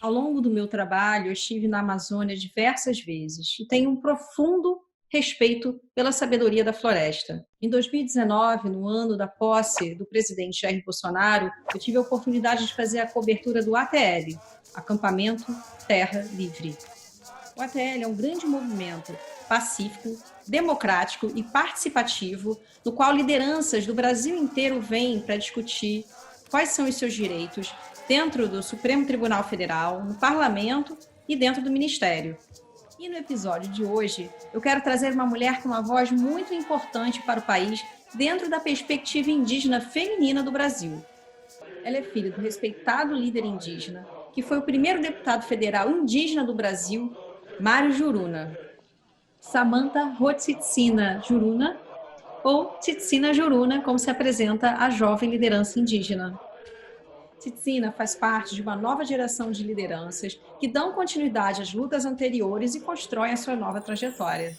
Ao longo do meu trabalho, eu estive na Amazônia diversas vezes e tenho um profundo respeito pela sabedoria da floresta. Em 2019, no ano da posse do presidente Jair Bolsonaro, eu tive a oportunidade de fazer a cobertura do ATL, Acampamento Terra Livre. O ATL é um grande movimento pacífico, democrático e participativo, no qual lideranças do Brasil inteiro vêm para discutir quais são os seus direitos dentro do Supremo Tribunal Federal, no Parlamento e dentro do Ministério. E no episódio de hoje, eu quero trazer uma mulher com uma voz muito importante para o país dentro da perspectiva indígena feminina do Brasil. Ela é filha do respeitado líder indígena, que foi o primeiro deputado federal indígena do Brasil, Mário Juruna. Samantha Rotsitsina Juruna, ou Tsitsina Juruna, como se apresenta a jovem liderança indígena. Tsitsina faz parte de uma nova geração de lideranças que dão continuidade às lutas anteriores e constroem a sua nova trajetória.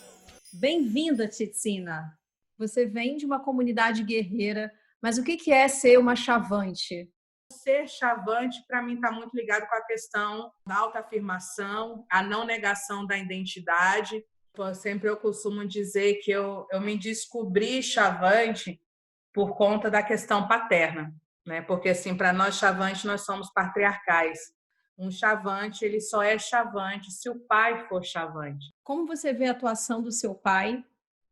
Bem-vinda, Tsitsina! Você vem de uma comunidade guerreira, mas o que é ser uma chavante? Ser chavante, para mim, está muito ligado com a questão da autoafirmação, a não negação da identidade. Sempre eu costumo dizer que eu me descobri chavante por conta da questão paterna, né? Porque, assim, para nós chavantes, nós somos patriarcais. Um chavante, ele só é chavante se o pai for chavante. Como você vê a atuação do seu pai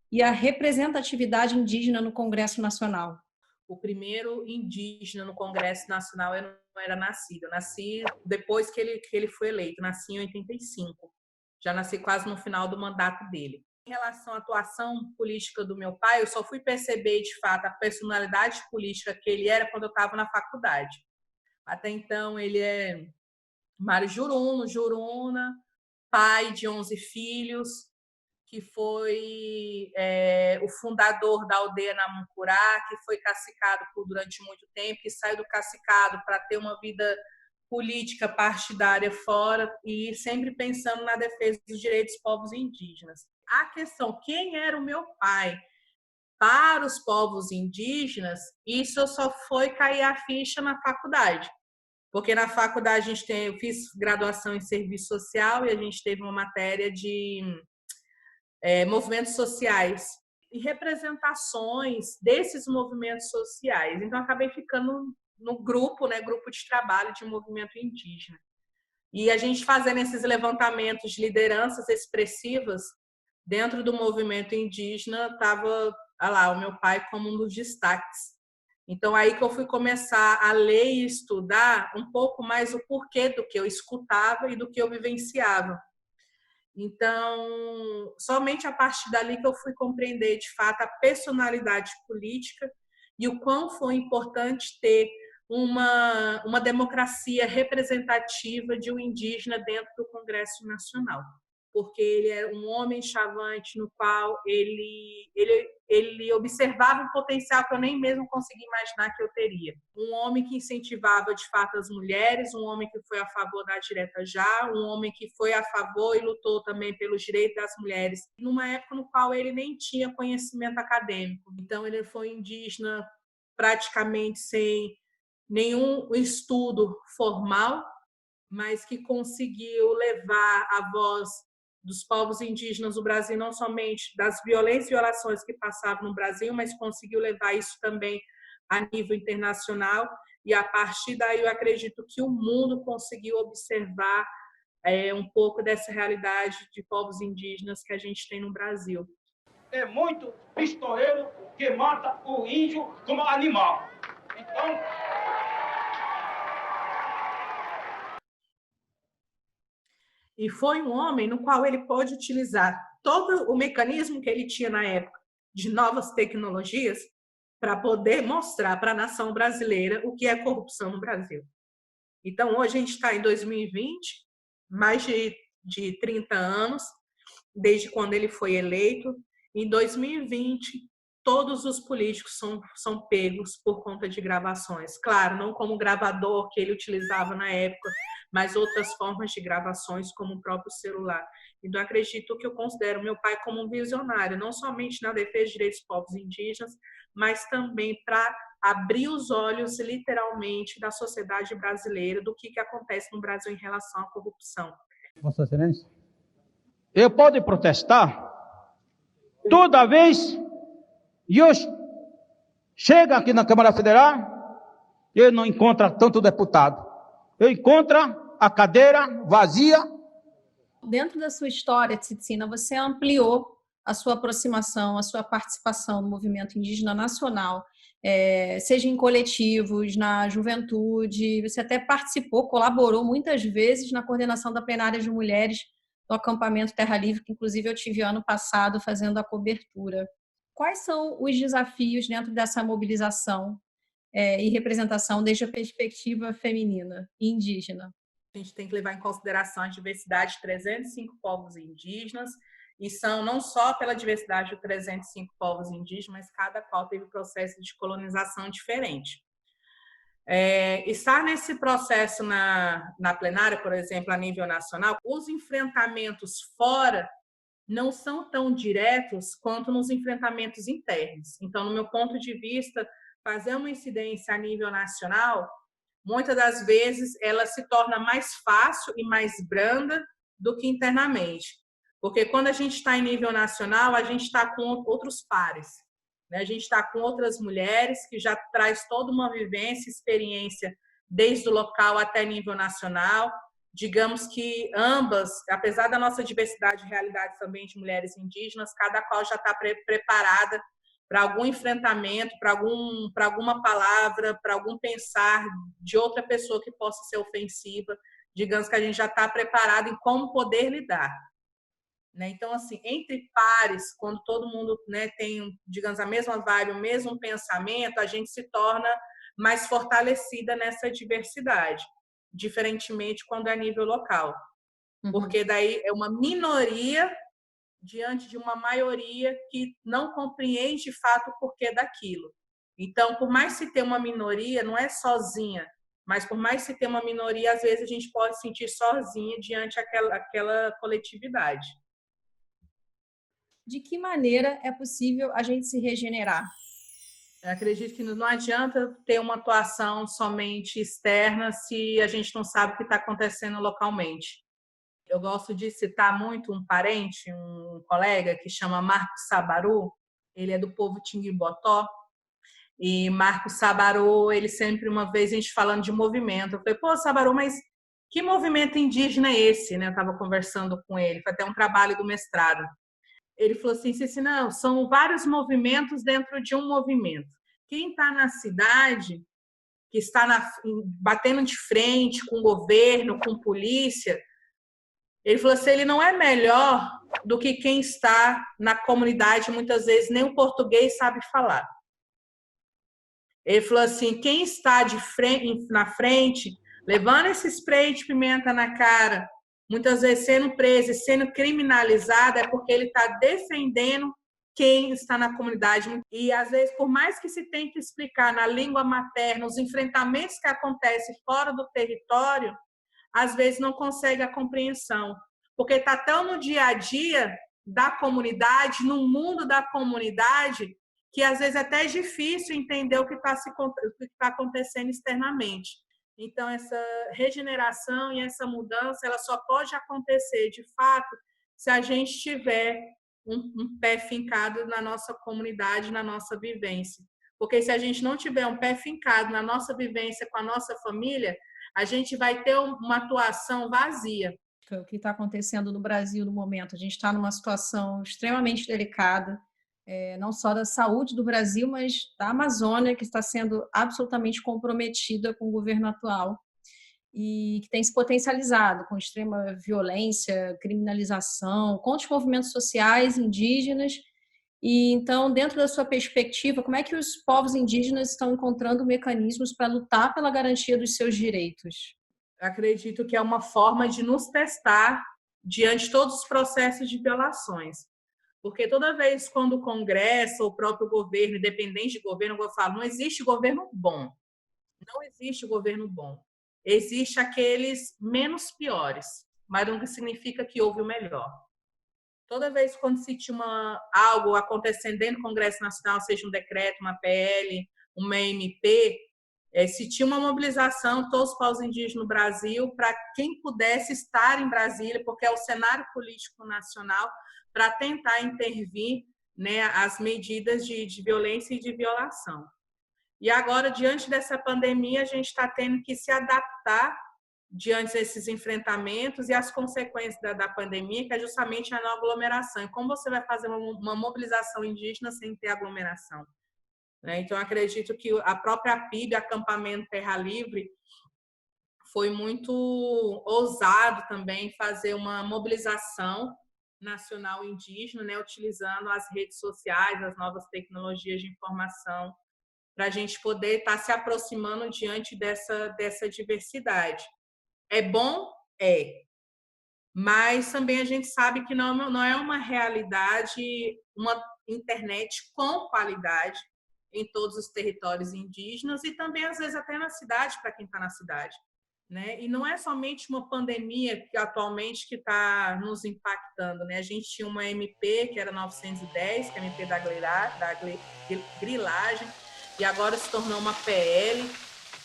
e a representatividade indígena no Congresso Nacional? O primeiro indígena no Congresso Nacional eu não era nascido. Eu nasci depois que ele foi eleito, nasci em 85. Já nasci quase no final do mandato dele. Em relação à atuação política do meu pai, eu só fui perceber, de fato, a personalidade política que ele era quando eu estava na faculdade. Até então, ele é Mário Juruna, pai de 11 filhos, que foi o fundador da aldeia Namucurá, que foi cacicado durante muito tempo, que saiu do cacicado para ter uma vida política partidária fora e sempre pensando na defesa dos direitos dos povos indígenas. A questão, quem era o meu pai para os povos indígenas, isso só foi cair a ficha na faculdade. Porque na faculdade eu fiz graduação em serviço social e a gente teve uma matéria de movimentos sociais e representações desses movimentos sociais. Então, acabei ficando no grupo, né, grupo de trabalho de movimento indígena. E a gente fazendo esses levantamentos de lideranças expressivas dentro do movimento indígena, estava lá o meu pai como um dos destaques. Então, aí que eu fui começar a ler e estudar um pouco mais o porquê do que eu escutava e do que eu vivenciava. Então, somente a partir dali que eu fui compreender, de fato, a personalidade política e o quão foi importante ter uma democracia representativa de um indígena dentro do Congresso Nacional. Porque ele era um homem chavante no qual ele observava um potencial que eu nem mesmo conseguia imaginar que eu teria. Um homem que incentivava, de fato, as mulheres, um homem que foi a favor da direta já, um homem que foi a favor e lutou também pelos direitos das mulheres, numa época no qual ele nem tinha conhecimento acadêmico. Então, ele foi indígena praticamente sem nenhum estudo formal, mas que conseguiu levar a voz dos povos indígenas do Brasil, não somente das violências e violações que passavam no Brasil, mas conseguiu levar isso também a nível internacional. E a partir daí eu acredito que o mundo conseguiu observar um pouco dessa realidade de povos indígenas que a gente tem no Brasil. É muito pistoleiro que mata o índio como animal. Então, e foi um homem no qual ele pôde utilizar todo o mecanismo que ele tinha na época de novas tecnologias para poder mostrar para a nação brasileira o que é corrupção no Brasil. Então, hoje a gente está em 2020, mais de 30 anos, desde quando ele foi eleito. Em 2020, todos os políticos são pegos por conta de gravações. Claro, não como o gravador que ele utilizava na época, mas outras formas de gravações, como o próprio celular. Então, acredito que eu considero meu pai como um visionário, não somente na defesa dos direitos dos povos indígenas, mas também para abrir os olhos, literalmente, da sociedade brasileira, do que acontece no Brasil em relação à corrupção. Vossa Excelência, eu posso protestar toda vez que eu chego aqui na Câmara Federal, eu não encontro tanto deputado. Eu encontro a cadeira vazia. Dentro da sua história, Tsitsina, você ampliou a sua aproximação, a sua participação no movimento indígena nacional, seja em coletivos, na juventude, você até participou, colaborou muitas vezes na coordenação da plenária de mulheres do acampamento Terra Livre, que inclusive eu tive ano passado fazendo a cobertura. Quais são os desafios dentro dessa mobilização e representação desde a perspectiva feminina e indígena? A gente tem que levar em consideração a diversidade de 305 povos indígenas, e são não só pela diversidade de 305 povos indígenas, mas cada qual teve processo de colonização diferente. Estar nesse processo na plenária, por exemplo, a nível nacional, os enfrentamentos fora não são tão diretos quanto nos enfrentamentos internos. Então, no meu ponto de vista, fazer uma incidência a nível nacional, muitas das vezes ela se torna mais fácil e mais branda do que internamente. Porque quando a gente está em nível nacional, a gente está com outros pares, né? A gente está com outras mulheres que já traz toda uma vivência, experiência desde o local até nível nacional. Digamos que ambas, apesar da nossa diversidade de realidades também de mulheres indígenas, cada qual já está preparada para algum enfrentamento, para alguma palavra, para algum pensar de outra pessoa que possa ser ofensiva. Digamos que a gente já está preparado em como poder lidar. Então, assim, entre pares, quando todo mundo, né, tem, digamos, a mesma vibe, o mesmo pensamento, a gente se torna mais fortalecida nessa diversidade, diferentemente quando é a nível local. Porque daí é uma minoria diante de uma maioria que não compreende de fato o porquê daquilo. Então, por mais se ter uma minoria, não é sozinha, mas por mais se ter uma minoria, às vezes a gente pode se sentir sozinha diante daquela coletividade. De que maneira é possível a gente se regenerar? Eu acredito que não adianta ter uma atuação somente externa se a gente não sabe o que está acontecendo localmente. Eu gosto de citar muito um parente, um colega que chama Marcos Sabaru. Ele é do povo Tinguibotó. E Marcos Sabaru, ele sempre, uma vez, a gente falando de movimento. Eu falei, pô, Sabaru, mas que movimento indígena é esse? Eu estava conversando com ele, foi até um trabalho do mestrado. Ele falou assim, não, são vários movimentos dentro de um movimento. Quem está na cidade, que está batendo de frente com o governo, com polícia, ele falou assim, ele não é melhor do que quem está na comunidade, muitas vezes nem o português sabe falar. Ele falou assim, quem está na frente, levando esse spray de pimenta na cara, muitas vezes sendo preso e sendo criminalizado, é porque ele está defendendo quem está na comunidade. E, às vezes, por mais que se tente explicar na língua materna os enfrentamentos que acontecem fora do território, às vezes não consegue a compreensão, porque está tão no dia a dia da comunidade, no mundo da comunidade, que às vezes é até difícil entender o que está acontecendo externamente. Então, essa regeneração e essa mudança, ela só pode acontecer, de fato, se a gente tiver um pé fincado na nossa comunidade, na nossa vivência. Porque se a gente não tiver um pé fincado na nossa vivência com a nossa família, a gente vai ter uma atuação vazia. O que está acontecendo no Brasil no momento? A gente está numa situação extremamente delicada, não só da saúde do Brasil, mas da Amazônia, que está sendo absolutamente comprometida com o governo atual e que tem se potencializado com extrema violência, criminalização, contra os movimentos sociais indígenas. E então, dentro da sua perspectiva, como é que os povos indígenas estão encontrando mecanismos para lutar pela garantia dos seus direitos? Acredito que é uma forma de nos testar diante de todos os processos de violações. Porque toda vez quando o Congresso ou o próprio governo, independente de governo, eu falo, não existe governo bom. Não existe governo bom. Existe aqueles menos piores, mas não significa que houve o melhor. Toda vez quando se tinha algo acontecendo dentro do Congresso Nacional, seja um decreto, uma PL, uma MP, se tinha uma mobilização, todos os povos indígenas no Brasil, para quem pudesse estar em Brasília, porque é o cenário político nacional, para tentar intervir, né, as medidas de violência e de violação. E agora, diante dessa pandemia, a gente está tendo que se adaptar diante desses enfrentamentos e as consequências da pandemia, que é justamente a não aglomeração. E como você vai fazer uma mobilização indígena sem ter aglomeração? Então, acredito que a própria PIB, Acampamento Terra Livre, foi muito ousado também fazer uma mobilização nacional indígena, né, utilizando as redes sociais, as novas tecnologias de informação, para a gente poder estar se aproximando diante dessa diversidade. É bom? É. Mas também a gente sabe que não é uma realidade, uma internet com qualidade em todos os territórios indígenas e também, às vezes, até na cidade, para quem está na cidade. Né? E não é somente uma pandemia que atualmente que está nos impactando. Né? A gente tinha uma MP, que era 910, que é a MP da grilagem, e agora se tornou uma PL,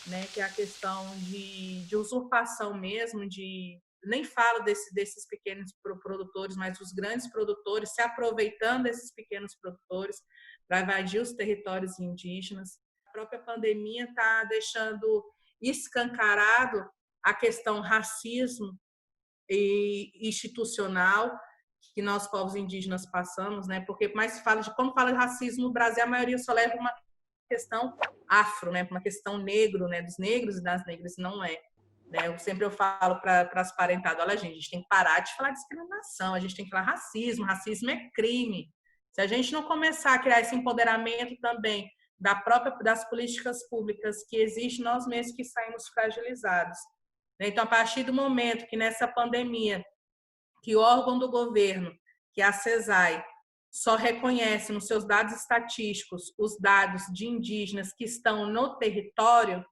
né? Que é a questão de usurpação mesmo, nem falo desses pequenos produtores, mas os grandes produtores se aproveitando desses pequenos produtores para invadir os territórios indígenas. A própria pandemia está deixando escancarado a questão racismo e institucional que nós, povos indígenas, passamos, né? Porque mais se fala quando fala de racismo no Brasil, a maioria só leva uma questão afro, né? Uma questão negro, né? Dos negros e das negras, não é. Né? Eu falo para as parentadas, olha, gente, a gente tem que parar de falar discriminação, a gente tem que falar racismo é crime. Se a gente não começar a criar esse empoderamento também das políticas públicas que existem, nós mesmos que saímos fragilizados. Então, a partir do momento que nessa pandemia, que o órgão do governo, que é a CESAI, só reconhece nos seus dados estatísticos os dados de indígenas que estão no território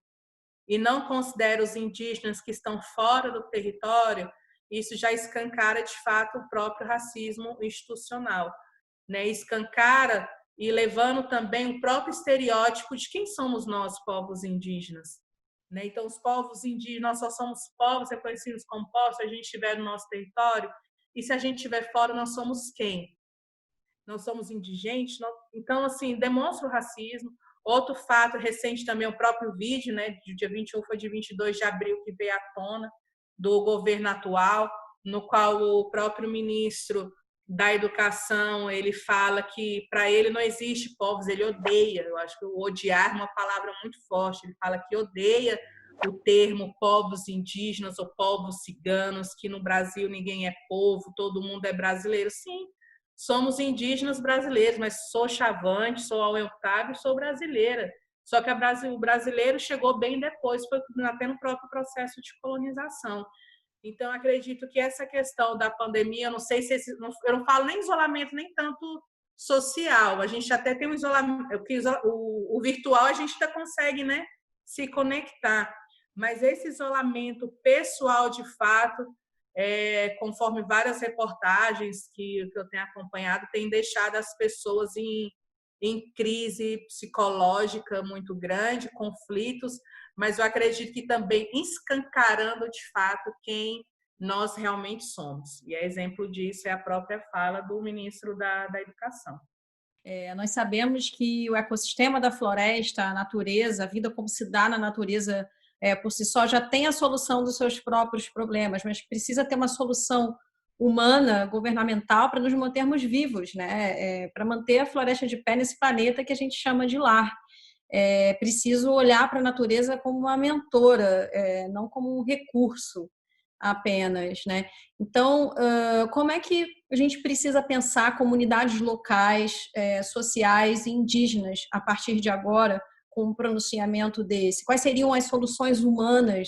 e não considera os indígenas que estão fora do território, isso já escancara, de fato, o próprio racismo institucional. Né? Escancara e levando também o próprio estereótipo de quem somos nós, povos indígenas. Né? Então, os povos indígenas, nós só somos povos reconhecidos como povos se a gente estiver no nosso território, e se a gente estiver fora, nós somos quem? Nós somos indigentes? Então, assim, demonstra o racismo. Outro fato recente também, o próprio vídeo, né, do dia 21, foi de 22 de abril, que veio à tona, do governo atual, no qual o próprio ministro da Educação, ele fala que para ele não existe povos, ele odeia. Eu acho que o odiar é uma palavra muito forte. Ele fala que odeia o termo povos indígenas ou povos ciganos, que no Brasil ninguém é povo, todo mundo é brasileiro. Sim, somos indígenas brasileiros, mas sou Chavante, sou Aueltável, sou brasileira. Só que o brasileiro chegou bem depois, foi até no próprio processo de colonização. Então, acredito que essa questão da pandemia, eu não sei se eu não falo nem isolamento, nem tanto social. A gente até tem um isolamento, o virtual a gente ainda consegue, né, se conectar. Mas esse isolamento pessoal, de fato, conforme várias reportagens que eu tenho acompanhado, tem deixado as pessoas em crise psicológica muito grande, conflitos, mas eu acredito que também escancarando de fato quem nós realmente somos. E exemplo disso é a própria fala do ministro da Educação. Nós sabemos que o ecossistema da floresta, a natureza, a vida como se dá na natureza por si só, já tem a solução dos seus próprios problemas, mas precisa ter uma solução humana, governamental, para nos mantermos vivos, né? Para manter a floresta de pé nesse planeta que a gente chama de lar. É preciso olhar para a natureza como uma mentora, não como um recurso apenas, né? Então, como é que a gente precisa pensar comunidades locais, sociais e indígenas a partir de agora, com um pronunciamento desse? Quais seriam as soluções humanas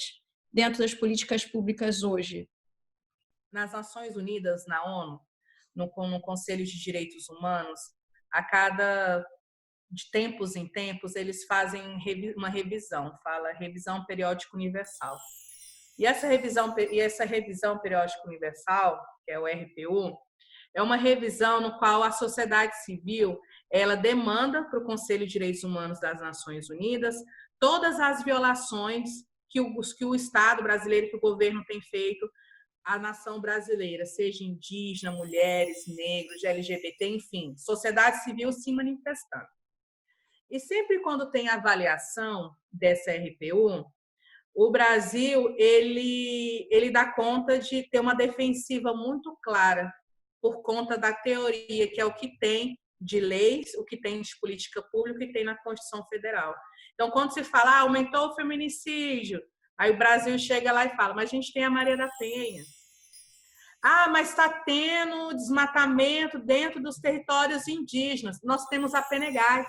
dentro das políticas públicas hoje? Nas Nações Unidas, na ONU, no Conselho de Direitos Humanos, de tempos em tempos, eles fazem uma revisão, fala Revisão Periódica Universal. E essa revisão periódica universal, que é o RPU, é uma revisão no qual a sociedade civil ela demanda para o Conselho de Direitos Humanos das Nações Unidas todas as violações que o Estado brasileiro, que o governo tem feito à nação brasileira, seja indígena, mulheres, negros, LGBT, enfim, sociedade civil se manifestando. E sempre quando tem avaliação dessa RPU, o Brasil ele dá conta de ter uma defensiva muito clara por conta da teoria, que é o que tem de leis, o que tem de política pública, o que tem na Constituição Federal. Então, quando se fala, aumentou o feminicídio, aí o Brasil chega lá e fala, mas a gente tem a Maria da Penha. Mas está tendo desmatamento dentro dos territórios indígenas. Nós temos a PNGAT,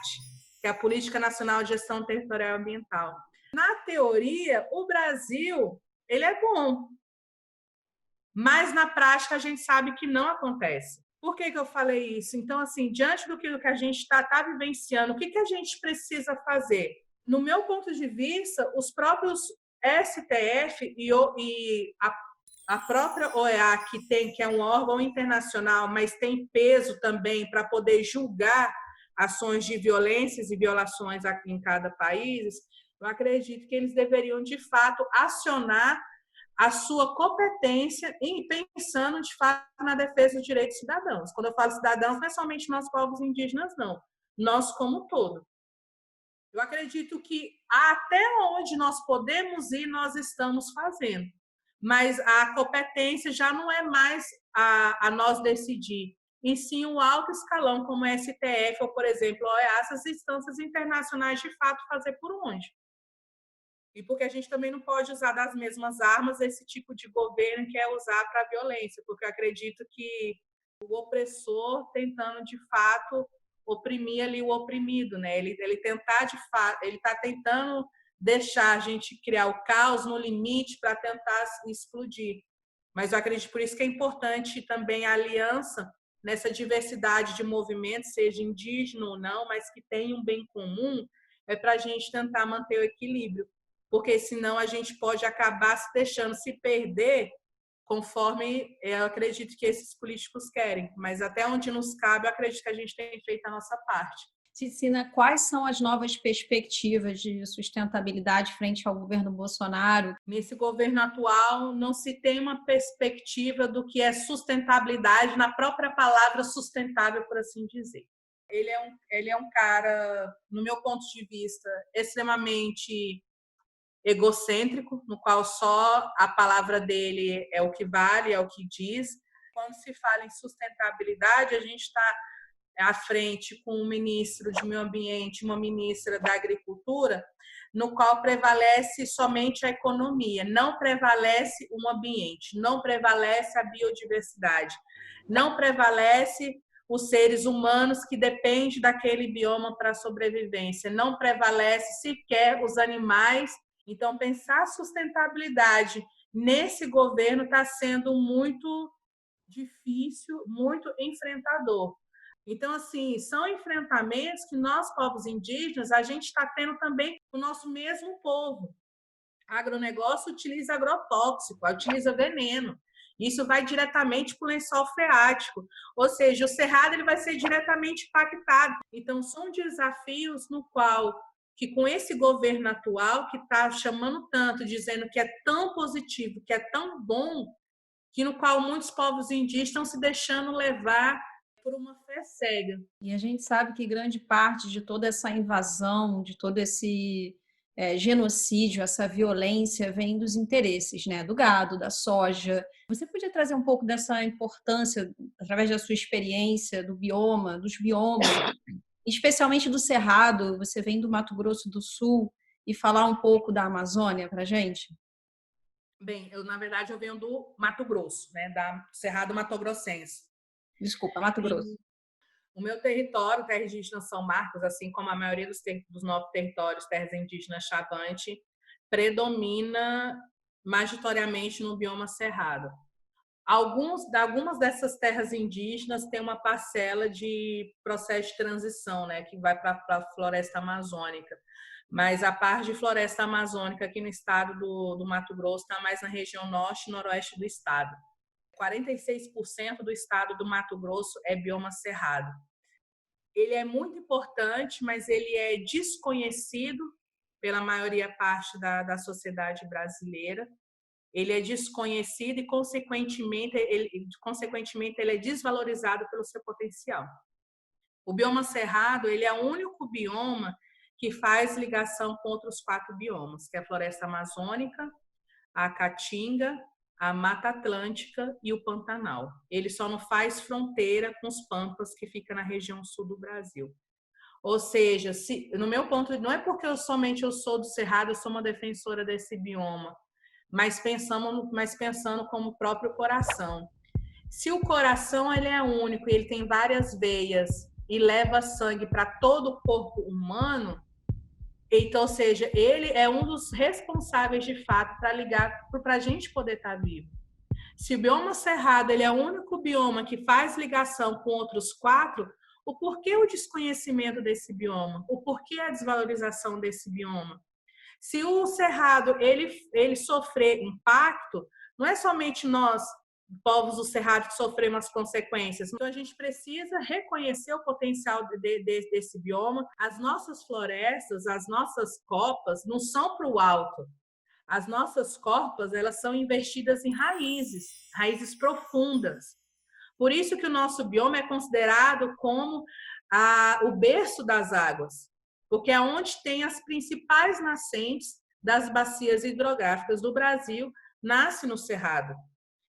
que é a Política Nacional de Gestão Territorial e Ambiental. Na teoria, o Brasil ele é bom, mas na prática a gente sabe que não acontece. Por que eu falei isso? Então, assim, diante do que a gente está vivenciando, o que a gente precisa fazer? No meu ponto de vista, os próprios STF e a própria OEA, que é um órgão internacional, mas tem peso também para poder julgar ações de violências e violações aqui em cada país, eu acredito que eles deveriam, de fato, acionar a sua competência em pensando, de fato, na defesa dos direitos cidadãos. Quando eu falo cidadãos, não é somente nós povos indígenas, não. Nós como um todo. Eu acredito que até onde nós podemos ir, nós estamos fazendo. Mas a competência já não é mais a nós decidir, e sim o alto escalão, como o STF ou, por exemplo, a OEA, essas instâncias internacionais, de fato, fazer por onde. E porque a gente também não pode usar das mesmas armas esse tipo de governo que é usar para a violência, porque eu acredito que o opressor tentando, de fato, oprimir ali o oprimido, né? Ele tentar, de fato, ele está tentando deixar a gente criar o caos no limite para tentar explodir. Mas eu acredito por isso que é importante também a aliança nessa diversidade de movimentos, seja indígena ou não, mas que tenha um bem comum, é para a gente tentar manter o equilíbrio, porque senão a gente pode acabar se deixando se perder conforme eu acredito que esses políticos querem. Mas até onde nos cabe, eu acredito que a gente tem feito a nossa parte. Cicina, quais são as novas perspectivas de sustentabilidade frente ao governo Bolsonaro? Nesse governo atual, não se tem uma perspectiva do que é sustentabilidade na própria palavra sustentável, por assim dizer. Ele é um cara, no meu ponto de vista, extremamente egocêntrico, no qual só a palavra dele é o que vale, é o que diz. Quando se fala em sustentabilidade, a gente está à frente com um ministro de meio ambiente, uma ministra da agricultura, no qual prevalece somente a economia, não prevalece o ambiente, não prevalece a biodiversidade, não prevalece os seres humanos que dependem daquele bioma para a sobrevivência, não prevalece sequer os animais. Então, pensar a sustentabilidade nesse governo está sendo muito difícil, muito enfrentador. Então, assim, são enfrentamentos que nós, povos indígenas, a gente está tendo também com o nosso mesmo povo. O agronegócio utiliza agrotóxico, utiliza veneno. Isso vai diretamente para o lençol freático. Ou seja, o cerrado ele vai ser diretamente impactado. Então, são desafios no qual, que com esse governo atual, que está chamando tanto, dizendo que é tão positivo, que é tão bom, que no qual muitos povos indígenas estão se deixando levar por uma fé cega. E a gente sabe que grande parte de toda essa invasão, de todo esse genocídio, essa violência vem dos interesses, né? Do gado, da soja. Você podia trazer um pouco dessa importância, através da sua experiência, do bioma, dos biomas, especialmente do Cerrado, você vem do Mato Grosso do Sul, e falar um pouco da Amazônia para a gente? Bem, na verdade, eu venho do Mato Grosso, né? Da Cerrado Mato Grossense. Desculpa, Mato Grosso. O meu território, terra indígena São Marcos, assim como a maioria dos 9 territórios, terras indígenas Chavante, predomina majoritariamente no bioma cerrado. Algumas dessas terras indígenas têm uma parcela de processo de transição, né, que vai para a floresta amazônica. Mas a parte de floresta amazônica aqui no estado do Mato Grosso está mais na região norte e noroeste do estado. 46% do estado do Mato Grosso é bioma cerrado. ele é muito importante, mas ele é desconhecido pela maioria parte da sociedade brasileira. Ele é desconhecido e, consequentemente, ele é desvalorizado pelo seu potencial. O bioma cerrado, ele é o único bioma que faz ligação com outros 4 biomas, que é a floresta amazônica, a caatinga, a Mata Atlântica e o Pantanal. Ele só não faz fronteira com os pampas que fica na região sul do Brasil. Ou seja, no meu ponto, não é porque eu sou do Cerrado, eu sou uma defensora desse bioma, mas pensando como o próprio coração. Se o coração ele é único e ele tem várias veias e leva sangue para todo o corpo humano, então, ou seja, ele é um dos responsáveis de fato para ligar para a gente poder estar vivo. Se o bioma cerrado ele é o único bioma que faz ligação com outros 4, o porquê o desconhecimento desse bioma? O porquê a desvalorização desse bioma? Se o cerrado ele sofrer impacto, não é somente nós, povos do cerrado, que sofremos as consequências. Então, a gente precisa reconhecer o potencial desse bioma. As nossas florestas, as nossas copas, não são para o alto. As nossas copas, elas são investidas em raízes profundas. Por isso que o nosso bioma é considerado como o berço das águas, porque é onde tem as principais nascentes das bacias hidrográficas do Brasil, nasce no Cerrado.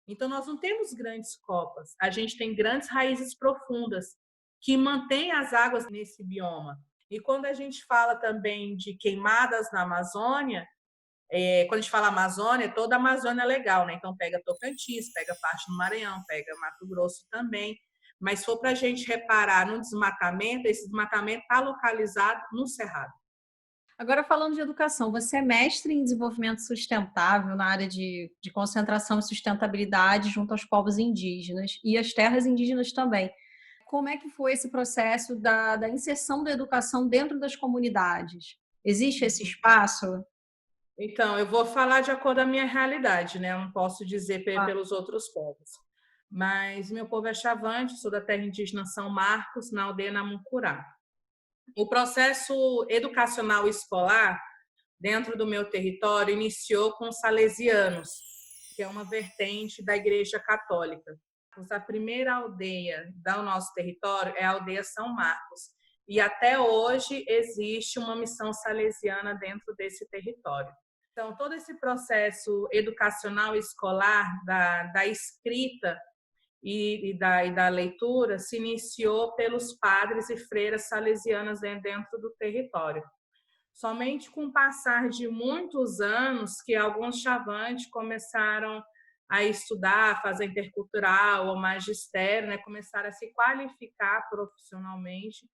Então, nós não temos grandes copas, a gente tem grandes raízes profundas que mantêm as águas nesse bioma. E quando a gente fala também de queimadas na Amazônia, quando a gente fala Amazônia, toda a Amazônia é legal, né? Então, pega Tocantins, pega parte do Maranhão, pega Mato Grosso também. Mas se for para a gente reparar no desmatamento, esse desmatamento está localizado no Cerrado. Agora, falando de educação, você é mestre em desenvolvimento sustentável na área de concentração e sustentabilidade junto aos povos indígenas e as terras indígenas também. Como é que foi esse processo da inserção da educação dentro das comunidades? Existe esse espaço? Então, eu vou falar de acordo com a minha realidade, né? Eu não posso dizer pelos outros povos. Mas meu povo é Xavante, sou da terra indígena São Marcos, na aldeia Namucurá. O processo educacional escolar dentro do meu território iniciou com os salesianos, que é uma vertente da Igreja Católica. A primeira aldeia do nosso território é a aldeia São Marcos. E até hoje existe uma missão salesiana dentro desse território. Então, todo esse processo educacional escolar, da escrita e da leitura, se iniciou pelos padres e freiras salesianas dentro do território. Somente com o passar de muitos anos que alguns chavantes começaram a estudar, fazer intercultural ou magistério, né, começaram a se qualificar profissionalmente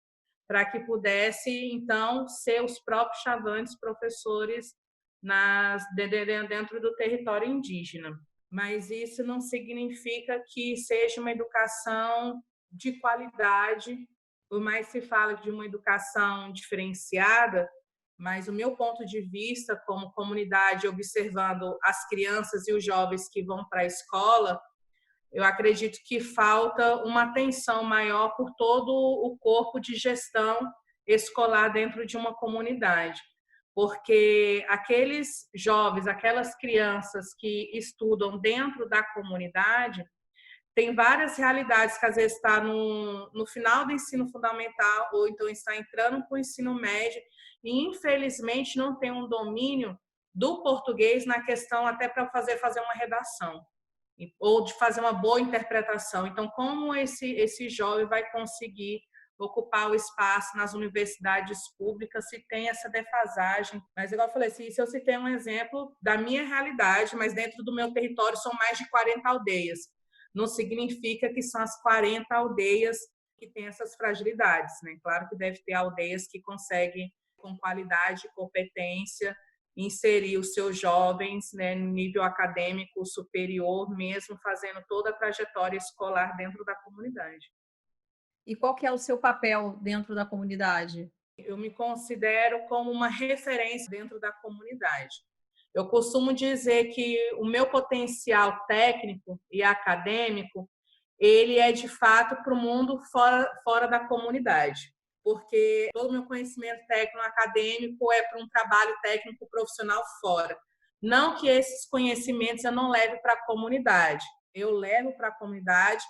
para que pudesse, então, ser os próprios chavantes professores dentro do território indígena. Mas isso não significa que seja uma educação de qualidade, por mais se fala de uma educação diferenciada, mas o meu ponto de vista como comunidade, observando as crianças e os jovens que vão para a escola, eu acredito que falta uma atenção maior por todo o corpo de gestão escolar dentro de uma comunidade. Porque aqueles jovens, aquelas crianças que estudam dentro da comunidade, tem várias realidades que às vezes está no final do ensino fundamental ou então está entrando para o ensino médio e infelizmente não tem um domínio do português na questão até para fazer uma redação ou de fazer uma boa interpretação. Então, como esse jovem vai conseguir ocupar o espaço nas universidades públicas se tem essa defasagem? Mas, igual eu falei, se eu citei um exemplo da minha realidade, mas dentro do meu território são mais de 40 aldeias. Não significa que são as 40 aldeias que têm essas fragilidades, né? Claro que deve ter aldeias que conseguem, com qualidade e competência, inserir os seus jovens, né, no nível acadêmico superior, mesmo fazendo toda a trajetória escolar dentro da comunidade. E qual que é o seu papel dentro da comunidade? Eu me considero como uma referência dentro da comunidade. Eu costumo dizer que o meu potencial técnico e acadêmico, ele é de fato para o mundo fora da comunidade. porque todo o meu conhecimento técnico acadêmico é para um trabalho técnico profissional fora. Não que esses conhecimentos eu não leve para a comunidade. Eu levo para a comunidade,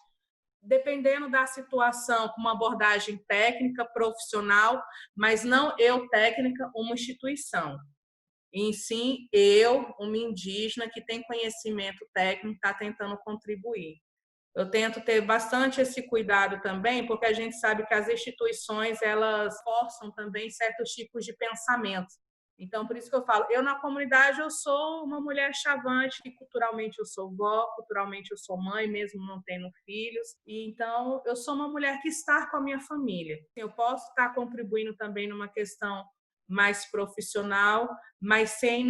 dependendo da situação, com uma abordagem técnica, profissional, mas não eu técnica, uma instituição. E sim, eu, uma indígena que tem conhecimento técnico, está tentando contribuir. Eu tento ter bastante esse cuidado também, porque a gente sabe que as instituições, elas forçam também certos tipos de pensamento. Então, por isso que eu falo, eu na comunidade eu sou uma mulher chavante, que culturalmente eu sou vó, culturalmente eu sou mãe, mesmo não tendo filhos. E então, eu sou uma mulher que está com a minha família. Eu posso estar contribuindo também numa questão mais profissional, mas sem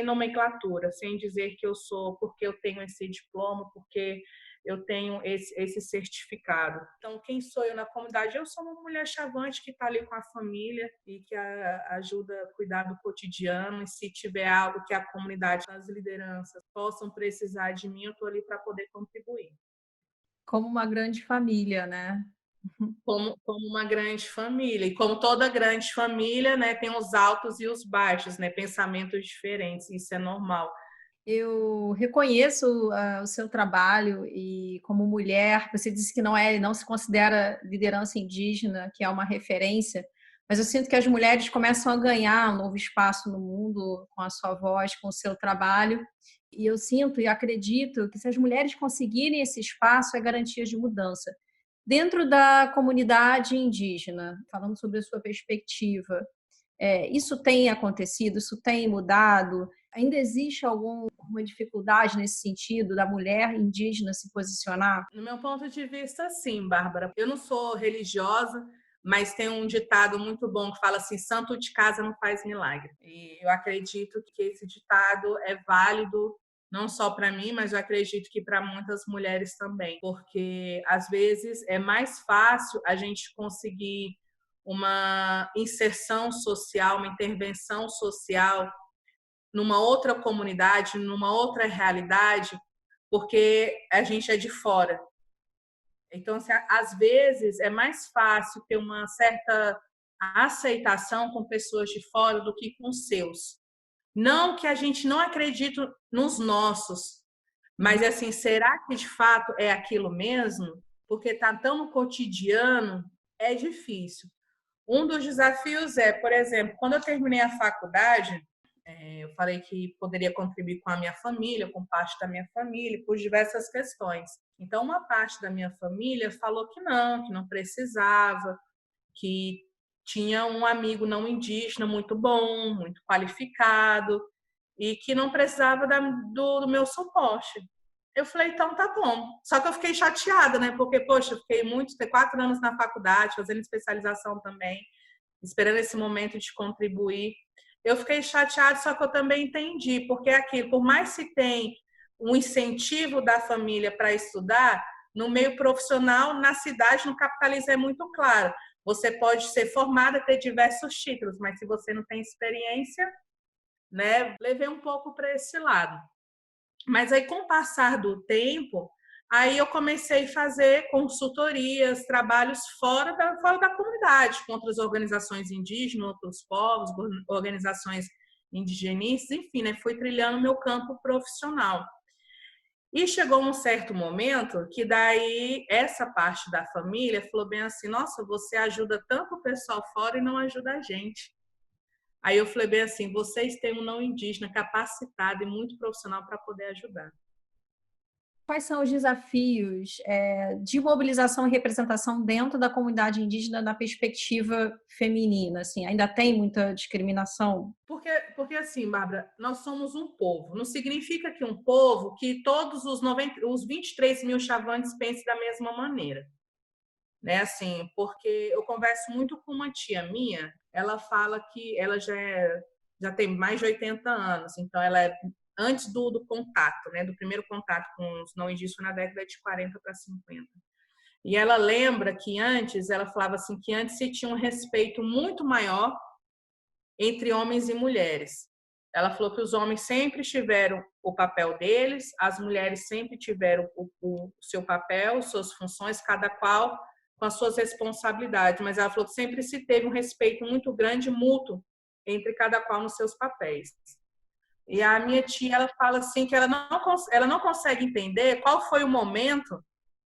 nomenclatura, sem dizer que eu sou porque eu tenho esse diploma, porque eu tenho esse certificado. Então, quem sou eu na comunidade? Eu sou uma mulher chavante que está ali com a família e que ajuda a cuidar do cotidiano. E se tiver algo que a comunidade, as lideranças possam precisar de mim, eu estou ali para poder contribuir. Como uma grande família, né? Como uma grande família. E como toda grande família, né, tem os altos e os baixos, né, pensamentos diferentes. Isso é normal. Eu reconheço o seu trabalho e como mulher, você disse que não se considera liderança indígena, que é uma referência, mas eu sinto que as mulheres começam a ganhar um novo espaço no mundo com a sua voz, com o seu trabalho, e eu sinto e acredito que se as mulheres conseguirem esse espaço, é garantia de mudança. Dentro da comunidade indígena, falando sobre a sua perspectiva, isso tem acontecido, isso tem mudado? Ainda existe alguma dificuldade nesse sentido da mulher indígena se posicionar? No meu ponto de vista, sim, Bárbara. Eu não sou religiosa, mas tem um ditado muito bom que fala assim: santo de casa não faz milagre. E eu acredito que esse ditado é válido não só para mim, mas eu acredito que para muitas mulheres também, porque às vezes é mais fácil a gente conseguir uma inserção social, uma intervenção social numa outra comunidade, numa outra realidade, porque a gente é de fora. Então, assim, às vezes, é mais fácil ter uma certa aceitação com pessoas de fora do que com os seus. Não que a gente não acredite nos nossos, mas, assim, será que de fato é aquilo mesmo? Porque está tão no cotidiano, é difícil. Um dos desafios é, por exemplo, quando eu terminei a faculdade, eu falei que poderia contribuir com a minha família, com parte da minha família, por diversas questões. Então, uma parte da minha família falou que não precisava, que tinha um amigo não indígena muito bom, muito qualificado, e que não precisava do meu suporte. Eu falei, então tá bom. Só que eu fiquei chateada, né? Porque, poxa, eu fiquei 4 anos na faculdade, fazendo especialização também, esperando esse momento de contribuir. Eu fiquei chateada, só que eu também entendi, porque aquilo, por mais que tem um incentivo da família para estudar, no meio profissional, na cidade, no capitalismo é muito claro. Você pode ser formada, ter diversos títulos, mas se você não tem experiência, né, levei um pouco para esse lado. Mas aí, com o passar do tempo, aí eu comecei a fazer consultorias, trabalhos fora da comunidade, com outras organizações indígenas, outros povos, organizações indigenistas, enfim, né? Fui trilhando meu campo profissional. E chegou um certo momento que daí essa parte da família falou bem assim, nossa, você ajuda tanto o pessoal fora e não ajuda a gente. Aí eu falei bem assim, vocês têm um não indígena capacitado e muito profissional para poder ajudar. Quais são os desafios de mobilização e representação dentro da comunidade indígena na perspectiva feminina? Assim, ainda tem muita discriminação? Porque assim, Bárbara, nós somos um povo. Não significa que um povo, que todos os 23 mil chavantes pensem da mesma maneira. Né? Assim, porque eu converso muito com uma tia minha, ela fala que ela já tem mais de 80 anos, então ela é antes do contato, né, do primeiro contato com os não indígenas na década de 40 para 50. E ela lembra que antes, ela falava assim, que antes se tinha um respeito muito maior entre homens e mulheres. Ela falou que os homens sempre tiveram o papel deles, as mulheres sempre tiveram o seu papel, suas funções, cada qual com as suas responsabilidades, mas ela falou que sempre se teve um respeito muito grande, mútuo, entre cada qual nos seus papéis. E a minha tia, ela fala assim que ela não consegue entender qual foi o momento,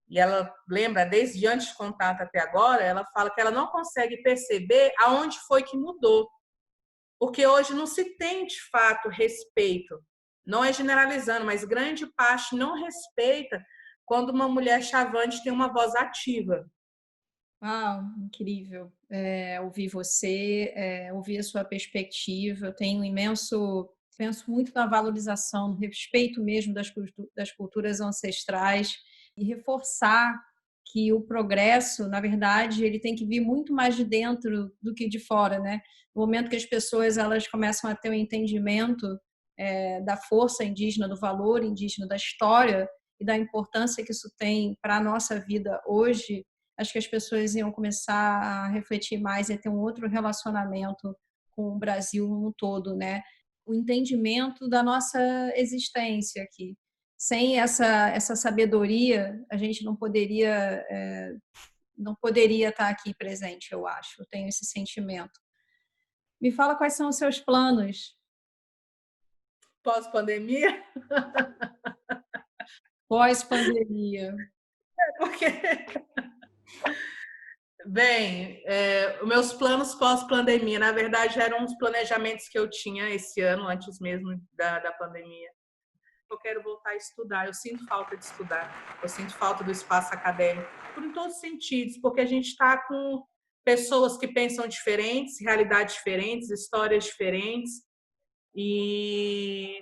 e ela lembra desde antes de contato até agora, ela fala que ela não consegue perceber aonde foi que mudou. Porque hoje não se tem, de fato, respeito. Não é generalizando, mas grande parte não respeita quando uma mulher chavante tem uma voz ativa. Uau, incrível. Ouvir você, ouvir a sua perspectiva. Eu tenho penso muito na valorização, no respeito mesmo das culturas ancestrais e reforçar que o progresso, na verdade, ele tem que vir muito mais de dentro do que de fora, né? No momento que as pessoas elas começam a ter um entendimento da força indígena, do valor indígena, da história e da importância que isso tem para a nossa vida hoje, acho que as pessoas iam começar a refletir mais e ter um outro relacionamento com o Brasil no todo, né? O entendimento da nossa existência aqui. Sem essa sabedoria, a gente não poderia estar aqui presente, eu acho. Eu tenho esse sentimento. Me fala quais são os seus planos. Pós-pandemia? Pós-pandemia. Porque... Bem, os meus planos pós-pandemia, na verdade, eram uns planejamentos que eu tinha esse ano, antes mesmo da pandemia. Eu quero voltar a estudar, eu sinto falta de estudar, eu sinto falta do espaço acadêmico, por em todos os sentidos, porque a gente está com pessoas que pensam diferentes, realidades diferentes, histórias diferentes, e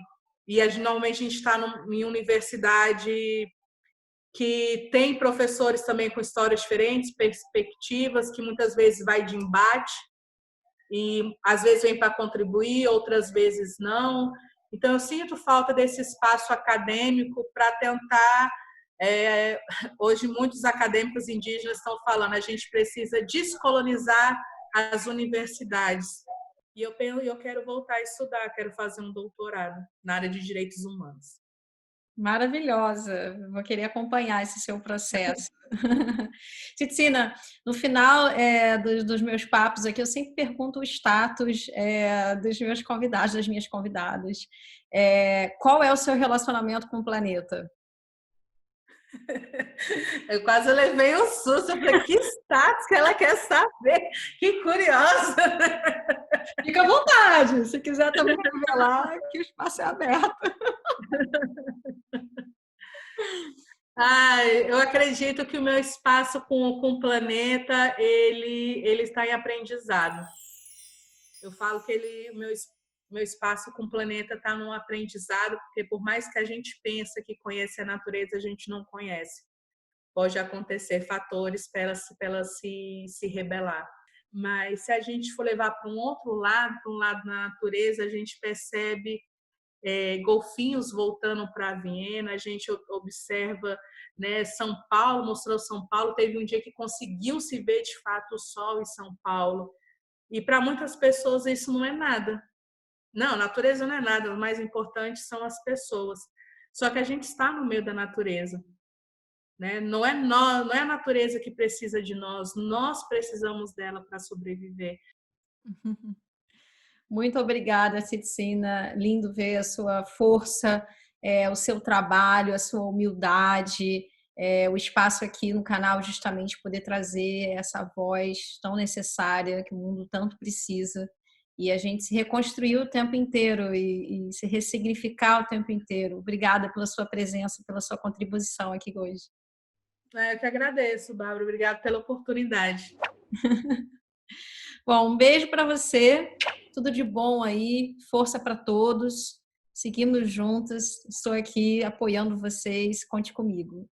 normalmente a gente está em universidade que tem professores também com histórias diferentes, perspectivas, que muitas vezes vai de embate, e às vezes vem para contribuir, outras vezes não. Então, eu sinto falta desse espaço acadêmico para tentar... hoje, muitos acadêmicos indígenas estão falando, a gente precisa descolonizar as universidades. E eu quero voltar a estudar, quero fazer um doutorado na área de direitos humanos. Maravilhosa, vou querer acompanhar esse seu processo. Titsina, no final dos meus papos aqui, eu sempre pergunto o status dos meus convidados, das minhas convidadas. Qual é o seu relacionamento com o planeta? Eu quase levei um susto, eu falei, que status que ela quer saber? Que curiosa! Fica à vontade, se quiser também revelar, que o espaço é aberto. Eu acredito que o meu espaço com o planeta, ele está em aprendizado. Eu falo que o meu espaço com o planeta está num aprendizado, porque por mais que a gente pense que conhece a natureza, a gente não conhece. Pode acontecer fatores para ela se rebelar. Mas se a gente for levar para um outro lado, para um lado da natureza, a gente percebe golfinhos voltando para Viena, a gente observa, né, São Paulo, mostrou São Paulo, teve um dia que conseguiu se ver de fato o sol em São Paulo. E para muitas pessoas isso não é nada. Não, natureza não é nada, o mais importante são as pessoas. Só que a gente está no meio da natureza. Né? Não é a natureza que precisa de nós precisamos dela para sobreviver. Muito obrigada, Titsina. Lindo ver a sua força, o seu trabalho, a sua humildade, o espaço aqui no canal justamente poder trazer essa voz tão necessária que o mundo tanto precisa. E a gente se reconstruir o tempo inteiro e se ressignificar o tempo inteiro. Obrigada pela sua presença, pela sua contribuição aqui hoje. Eu que agradeço, Bárbara. Obrigada pela oportunidade. Bom, um beijo para você. Tudo de bom aí. Força para todos. Seguimos juntas. Estou aqui apoiando vocês. Conte comigo.